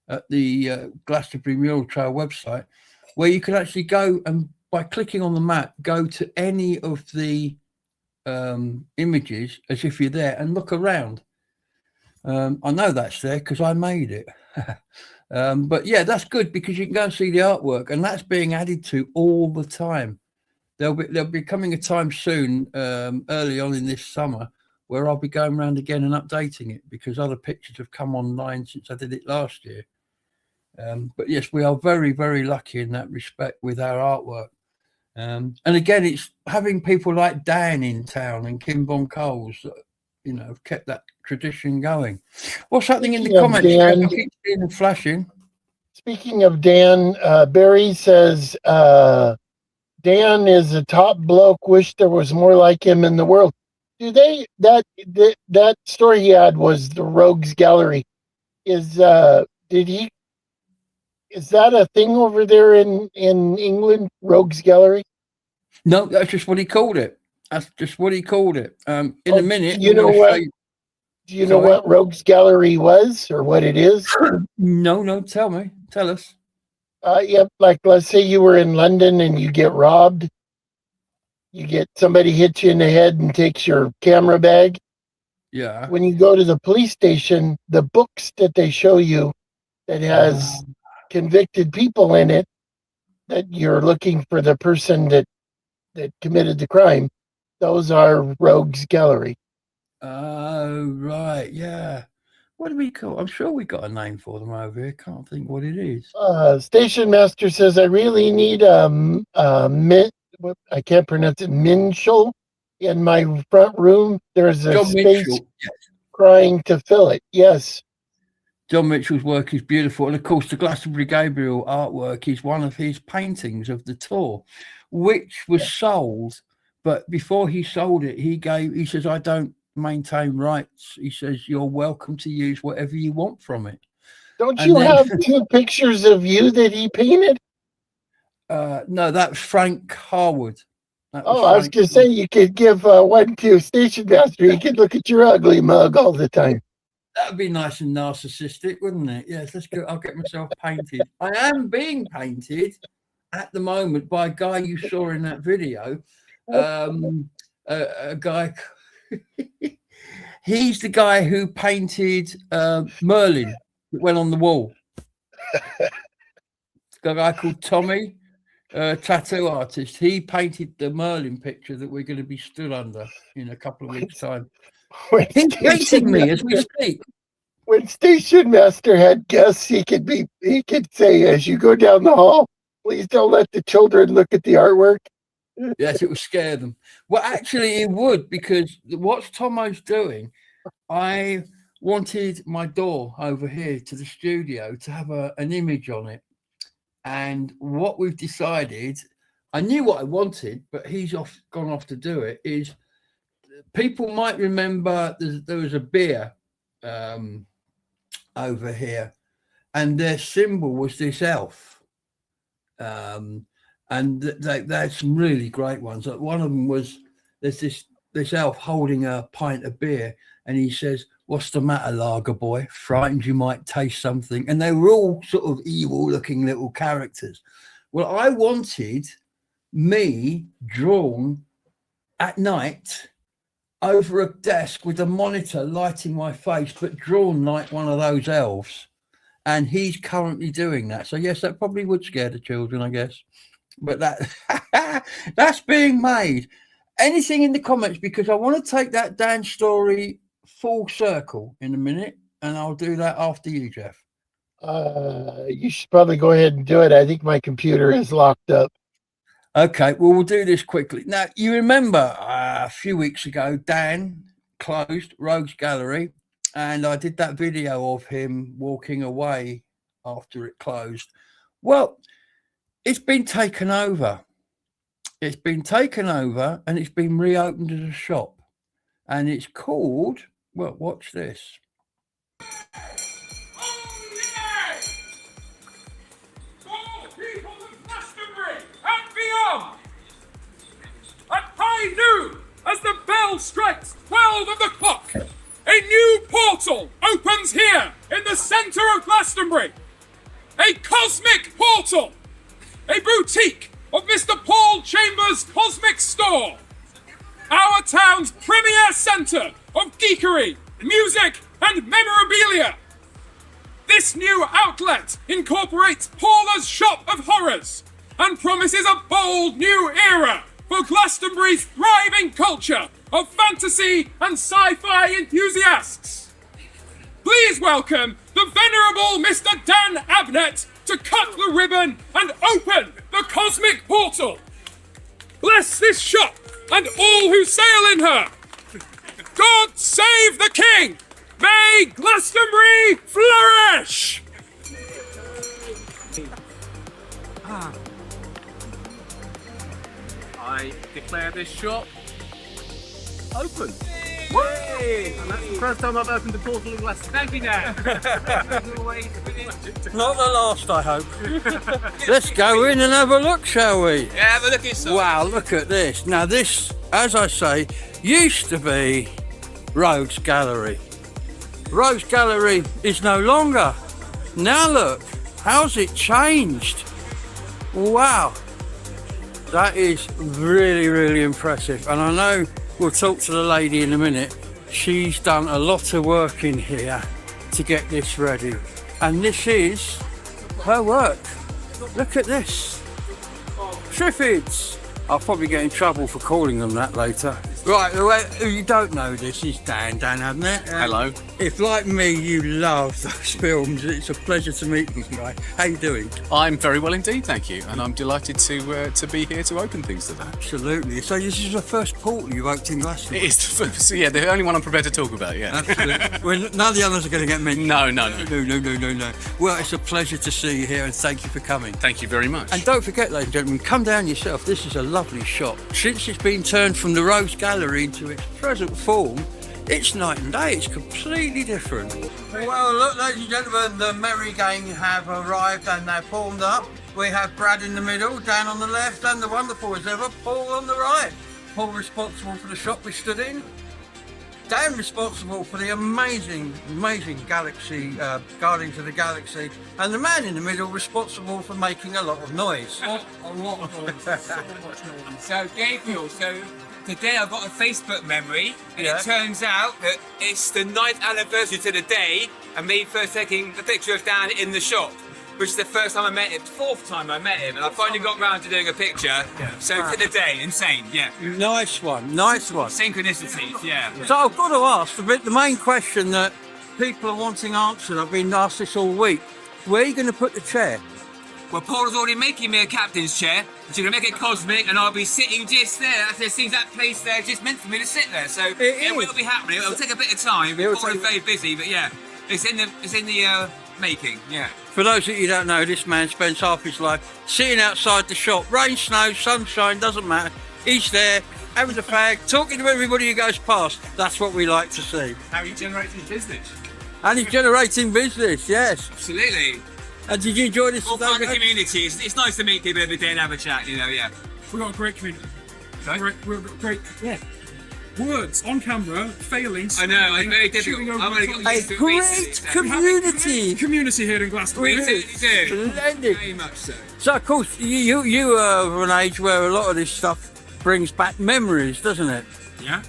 at the Glastonbury Mural Trail website where you can actually go and by clicking on the map, go to any of the images as if you're there and look around. I know that's there because I made it. But yeah, that's good because you can go and see the artwork, and that's being added to all the time. There'll be coming a time soon, early on in this summer, where I'll be going around again and updating it because other pictures have come online since I did it last year. But yes, we are very, very lucky in that respect with our artwork. And again, it's having people like Dan in town and Kim Von Coles that, have kept that tradition going. What's happening in the comments? Dan, I keep seeing them flashing. Speaking of Dan, Barry says Dan is a top bloke. Wish there was more like him in the world. Do they that story he had was the Rogues Gallery? Is that a thing over there in England? Rogues Gallery? No, that's just what he called it. That's just what he called it. In a minute, you know what? Do you know what Rogues Gallery was or what it is? No, tell us. Yep, like let's say you were in London and you get robbed. You get somebody hits you in the head and takes your camera bag. Yeah. When you go to the police station, the books that they show you that has convicted people in it, that you're looking for the person that committed the crime, those are Rogues Gallery. Oh, right, yeah. What do we call? I'm sure we got a name for them over here. Can't think what it is. Station Master says I really need I can't pronounce it. Minshel in my front room. There's a John space Mitchell. Yes. crying to fill it. Yes. John Mitchell's work is beautiful, and of course, the Glastonbury Gabriel artwork is one of his paintings of the tour, which was sold. But before he sold it, he says, "I don't maintain rights." He says, "You're welcome to use whatever you want from it." Don't you have two pictures of you that he painted? No, that's Frank Harwood. I was going to say you could give one to Station Master. He could look at your ugly mug all the time. That'd be nice and narcissistic, wouldn't it? Yes, let's go. I'll get myself painted. I am being painted at the moment by a guy you saw in that video. A guy. He's the guy who painted Merlin that went on the wall. A guy called Tommy, tattoo artist. He painted the Merlin picture that we're going to be stood under in a couple of weeks' time. He's painting me as we speak. When Station Master had guests, he could say, as you go down the hall, please don't let the children look at the artwork. Yes, it would scare them. Well, actually, it would, because what Tomo's doing, I wanted my door over here to the studio to have an image on it. And what we've decided, I knew what I wanted, but he's gone off to do it, is people might remember there was a beer over here, and their symbol was this elf. And they had some really great ones. Like one of them was, there's this elf holding a pint of beer, and he says, "What's the matter, lager boy? Frightened you might taste something." And they were all sort of evil-looking little characters. Well, I wanted me drawn at night over a desk with a monitor lighting my face, but drawn like one of those elves. And he's currently doing that. So yes, that probably would scare the children, I guess. But that's being made. Anything in the comments, because I want to take that Dan story full circle in a minute, and I'll do that after you, Jeff. You should probably go ahead and do it. I think my computer is locked up. Okay, well, we'll do this quickly. Now, you remember a few weeks ago, Dan closed Rogues Gallery, and I did that video of him walking away after it closed. Well, it's been taken over. It's been taken over, and it's been reopened as a shop. And it's called, well, watch this. All people of Glastonbury and beyond, a bell strikes 12 of the clock. A new portal opens here in the centre of Glastonbury. A cosmic portal. A boutique of Mr. Paul Chambers' Cosmic Store. Our town's premier centre of geekery, music and memorabilia. This new outlet incorporates Paula's Shop of Horrors and promises a bold new era for Glastonbury's thriving culture of fantasy and sci-fi enthusiasts. Please welcome the venerable Mr. Dan Abnett to cut the ribbon and open the cosmic portal. Bless this shop and all who sail in her. God save the King! May Glastonbury flourish! I declare this shop open. Yay! And that's the first time I've opened a portal in Glastonbury. Thank you, Dan. Not the last, I hope. Let's go in and have a look, shall we? Yeah, have a look inside. Wow, look at this. Now this, as I say, used to be Rogues Gallery. Rogues Gallery is no longer. Now look, how's it changed? Wow. That is really, really impressive. And I know we'll talk to the lady in a minute. She's done a lot of work in here to get this ready. And this is her work. Look at this. Triffids. I'll probably get in trouble for calling them that later. Right, who you don't know this is Dan Abnett. Hello. If, like me, you love those films, it's a pleasure to meet this guy. How you doing? I'm very well indeed, thank you. And I'm delighted to be here to open things today. Absolutely. So this is the first portal you've opened in Glastonbury? It is the first, yeah, the only one I'm prepared to talk about, yeah. Absolutely. Well, none of the others are going to get mentioned. No. No. Well, it's a pleasure to see you here and thank you for coming. Thank you very much. And don't forget, ladies and gentlemen, come down yourself. This is a lovely shop. Since it's been turned from the Rose Gallery into its present form, it's night and day. It's completely different. Well, look, ladies and gentlemen, the merry gang have arrived and they're formed up. We have Brad in the middle, Dan on the left, and the wonderful as ever, Paul on the right. Paul responsible for the shop we stood in. Dan responsible for the amazing Galaxy, Guardians of the Galaxy, and the man in the middle responsible for making a lot of noise. A lot of noise, so much noise. So Gabriel, today I've got a Facebook memory, and Yeah. it turns out that it's the 9th anniversary to the day of me first taking the picture of Dan in the shop, which is the first time I met him, 4th time I met him, and I finally got round to doing a picture. So to the day, insane, yeah. Nice one. Synchronicities, yeah. So I've got to ask the main question that people are wanting answered. I've been asked this all week. Where are you going to put the chair? Well, Paula's already making me a captain's chair. She's going to make it cosmic, and I'll be sitting just there. There seems that place there just meant for me to sit there. So it will be happening. It'll take a bit of time. Paula's very busy, but yeah, it's in the making. Yeah. For those of you who don't know, this man spends half his life sitting outside the shop. Rain, snow, sunshine, doesn't matter. He's there, having a fag, talking to everybody who goes past. That's what we like to see. How are you generating business? And he's generating business, yes. Absolutely. And did you enjoy this All part of the today? community. It's nice to meet people every day and have a chat, yeah. We've got a great community. Sorry? Great. Yeah. Words on camera, failing. I know, it's very shooting difficult. over I'm going to the get top. used to it. Great community. Community here in Glastonbury. We do. Splendid. Very much so. So, of course, you are of an age where a lot of this stuff brings back memories, doesn't it? Yeah.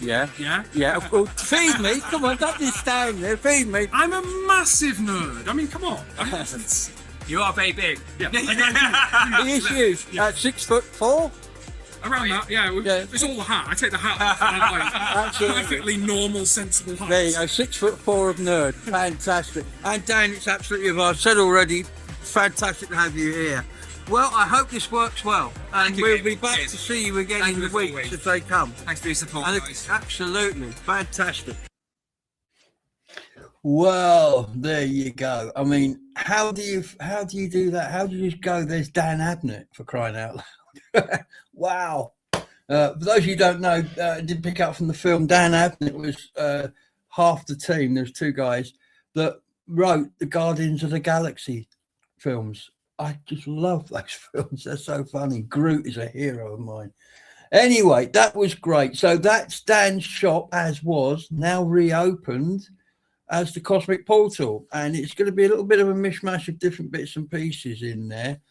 Yeah. Well, feed me. Come on, don't just stand there. Feed me. I'm a massive nerd. I mean, come on. You are very big. Yeah. He is huge. 6'4". Around that, yeah. Yeah. It's all the hat. I take the hat off and I'm like Absolutely. perfectly normal, sensible hat. There you go, 6'4" of nerd. Fantastic. And Dan, it's absolutely, as I've said already, fantastic to have you here. Well, I hope this works well. And Thank you, we'll Gabe. be back Cheers. to see you again Thank in you the for weeks waiting. if they come. Thanks for your support, And guys. absolutely, fantastic. Well, there you go. I mean, how do you do that? How do you just go, there's Dan Abnett, for crying out loud. Wow. For those of you who don't know, didn't pick up from the film, Dan Abnett was half the team. There's 2 guys that wrote the Guardians of the Galaxy films. I just love those films. They're so funny. Groot is a hero of mine. Anyway, that was great. So that's Dan's shop, as was, now reopened as the Cosmic Portal. And it's going to be a little bit of a mishmash of different bits and pieces in there.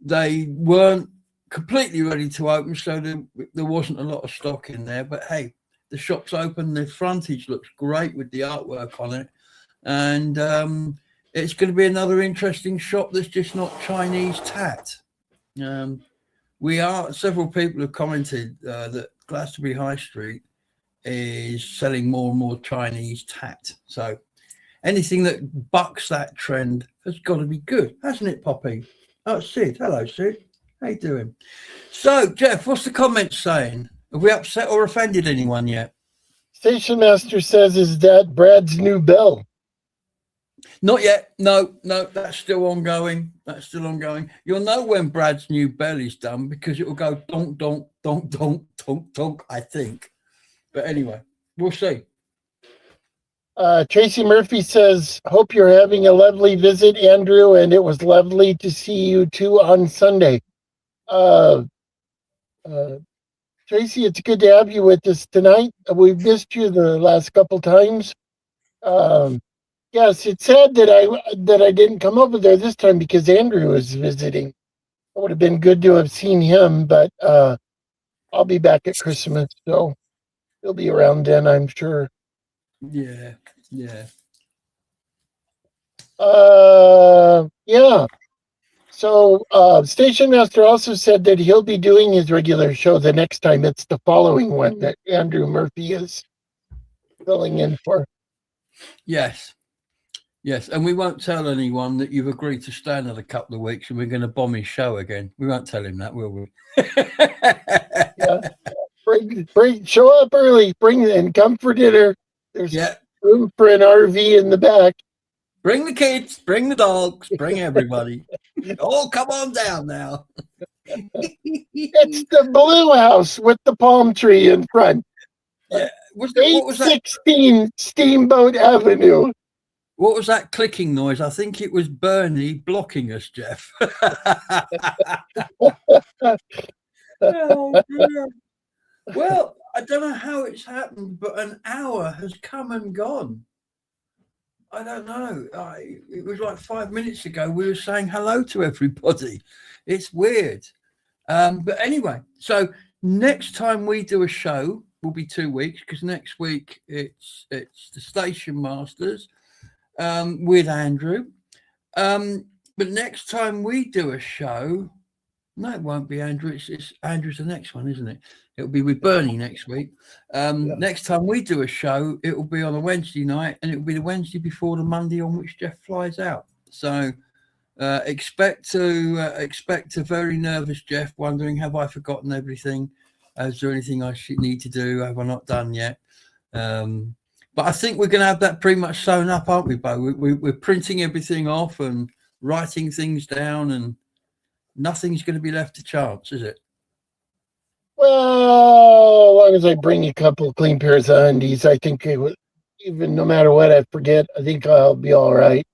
They weren't completely ready to open, so there wasn't a lot of stock in there. But hey, the shop's open. The frontage looks great with the artwork on it. And it's going to be another interesting shop that's just not Chinese tat. Several people have commented that Glastonbury High Street is selling more and more Chinese tat. So anything that bucks that trend has got to be good, hasn't it, Poppy? Oh, Sid. Hello, Sid. How you doing? So, Jeff, what's the comments saying? Have we upset or offended anyone yet? Station Master says, is that Brad's new bell? Not yet. No, that's still ongoing. You'll know when Brad's new bell is done because it will go donk, donk, donk, donk, donk, donk, I think. But anyway, we'll see. Tracy Murphy says, hope you're having a lovely visit, Andrew, and it was lovely to see you too on Sunday. Tracy, it's good to have you with us tonight. We've missed you the last couple times. Yes, it's sad that I didn't come over there this time because Andrew was visiting. It would have been good to have seen him, but I'll be back at Christmas, so he'll be around then, I'm sure. Yeah. Yeah. So Station Master also said that he'll be doing his regular show the next time. It's the following one that Andrew Murphy is filling in for. Yes, and we won't tell anyone that you've agreed to stay another couple of weeks and we're going to bomb his show again. We won't tell him that, will we? Yeah. Show up early, and come for dinner. There's room for an RV in the back. Bring the kids, bring the dogs, bring everybody. Oh, come on down now. It's the blue house with the palm tree in front. Yeah. What was that? 816 Steamboat Avenue. What was that clicking noise? I think it was Bernie blocking us, Jeff. Oh, dear. Well, I don't know how it's happened, but an hour has come and gone. I don't know. It was like 5 minutes ago. We were saying hello to everybody. It's weird. But anyway, so next time we do a show will be 2 weeks because next week it's the Station Masters with Andrew. But next time we do a show, no, it won't be Andrew. It's Andrew's the next one, isn't it? It'll be with Bernie next week. Next time we do a show, it will be on a Wednesday night, and it will be the Wednesday before the Monday on which Jeff flies out. So expect a very nervous Jeff, wondering, have I forgotten everything? Is there anything I should need to do? Have I not done yet? But I think we're going to have that pretty much sewn up, aren't we, Bo? We're printing everything off and writing things down, and nothing's going to be left to chance, is it? Well, as long as I bring a couple of clean pairs of undies, I think it would, even no matter what I forget, I think I'll be all right.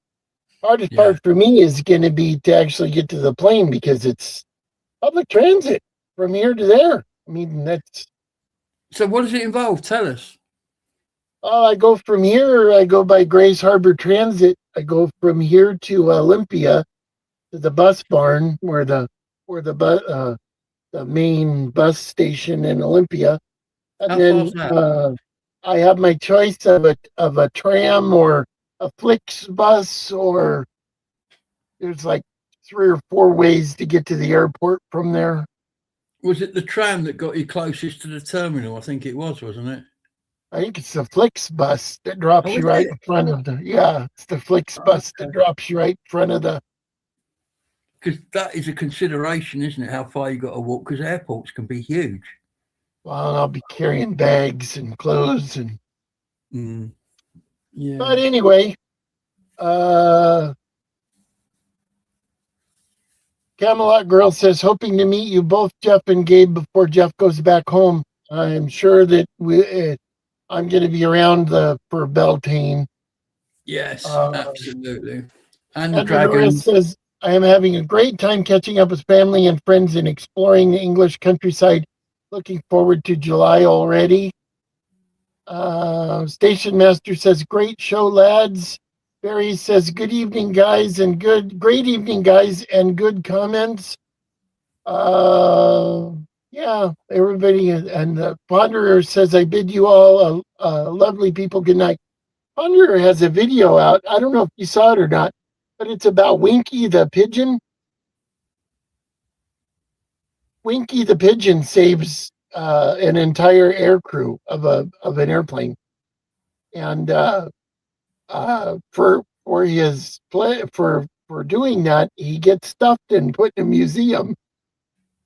Hardest part for me is going to be to actually get to the plane because it's public transit from here to there. I mean, that's... So what does it involve? Tell us. I go from here, I go by Grays Harbor Transit. I go from here to Olympia, to the bus barn where the main bus station in Olympia, and then I have my choice of a tram or a Flix bus, or there's like 3 or 4 ways to get to the airport from there. Was it the tram that got you closest to the terminal? I think it was, wasn't it? I think it's the Flix bus that drops you right in front of the. Yeah, it's the Flix bus that drops you right in front of the. Because that is a consideration, isn't it? How far you got to walk? Because airports can be huge. Well, I'll be carrying bags and clothes and. Yeah. But anyway, Camelot Girl says, hoping to meet you both, Jeff and Gabe, before Jeff goes back home. I'm sure that I'm going to be around for Beltane. Yes, absolutely. And Andrew Dragon says, I am having a great time catching up with family and friends and exploring the English countryside. Looking forward to July already. Station Master says, great show, lads. Barry says, good evening, guys, and great evening, guys, and good comments. Yeah, everybody, and the Ponderer says, I bid you all lovely people good night. Ponderer has a video out. I don't know if you saw it or not, but it's about Winky the pigeon. Winky the pigeon saves an entire air crew of an airplane, and for his play for doing that, he gets stuffed and put in a museum.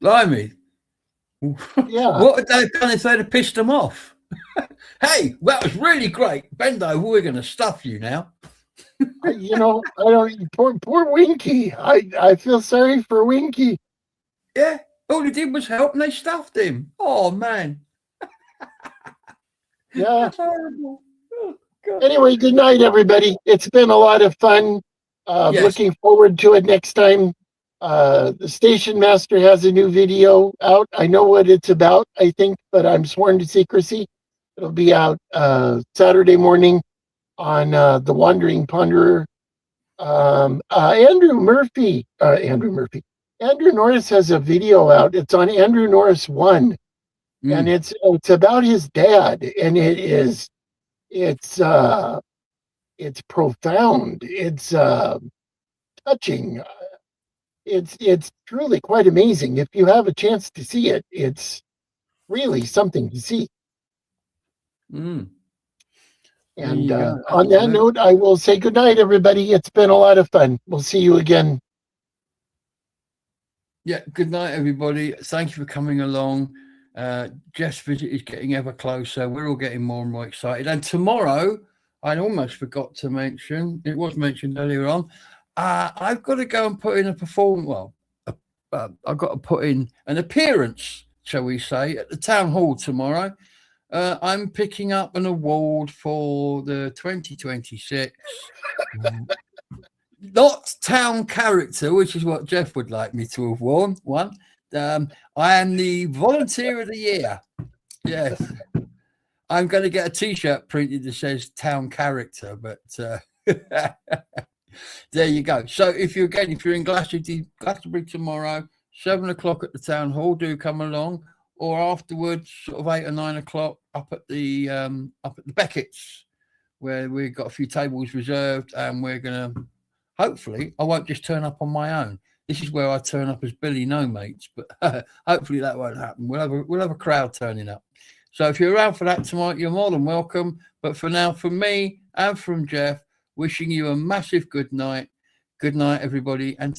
Blimey. Yeah. What would they have done if they'd have pissed them off? Hey, that was really great. Bend over, we're going to stuff you now. You know, I don't. Poor Winky. I feel sorry for Winky. Yeah, all he did was help, and they stuffed him. Oh man. Yeah. That's horrible. Oh, God. Anyway, good night, everybody. It's been a lot of fun. Yes. Looking forward to it next time. The Station Master has a new video out. I know what it's about, I think, but I'm sworn to secrecy. It'll be out Saturday morning on The Wandering Ponderer. Andrew Norris has a video out. It's on Andrew Norris 1, and it's about his dad, and it's profound. It's touching. It's truly quite amazing. If you have a chance to see it, it's really something to see. And on that note, I will say good night, everybody. It's been a lot of fun. We'll see you again. Yeah, good night, everybody. Thank you for coming along. Jeff's visit is getting ever closer. We're all getting more and more excited. And tomorrow, I almost forgot to mention, it was mentioned earlier on, I've got to go and put in a performance. Well, I've got to put in an appearance, shall we say, at the town hall tomorrow. I'm picking up an award for the 2026 not town character, which is what Jeff would like me to have won. I am the volunteer of the year. Yes. I'm going to get a t-shirt printed that says town character, but there you go. So if you're in Glastonbury tomorrow, 7 o'clock at the town hall, do come along, or afterwards, sort of 8 or 9 o'clock up at the Beckett's, where we've got a few tables reserved, and we're going to, hopefully, I won't just turn up on my own. This is where I turn up as Billy No Mates, but hopefully that won't happen. We'll have a crowd turning up. So if you're around for that tonight, you're more than welcome. But for now, from me and from Jeff, wishing you a massive good night. Good night, everybody, and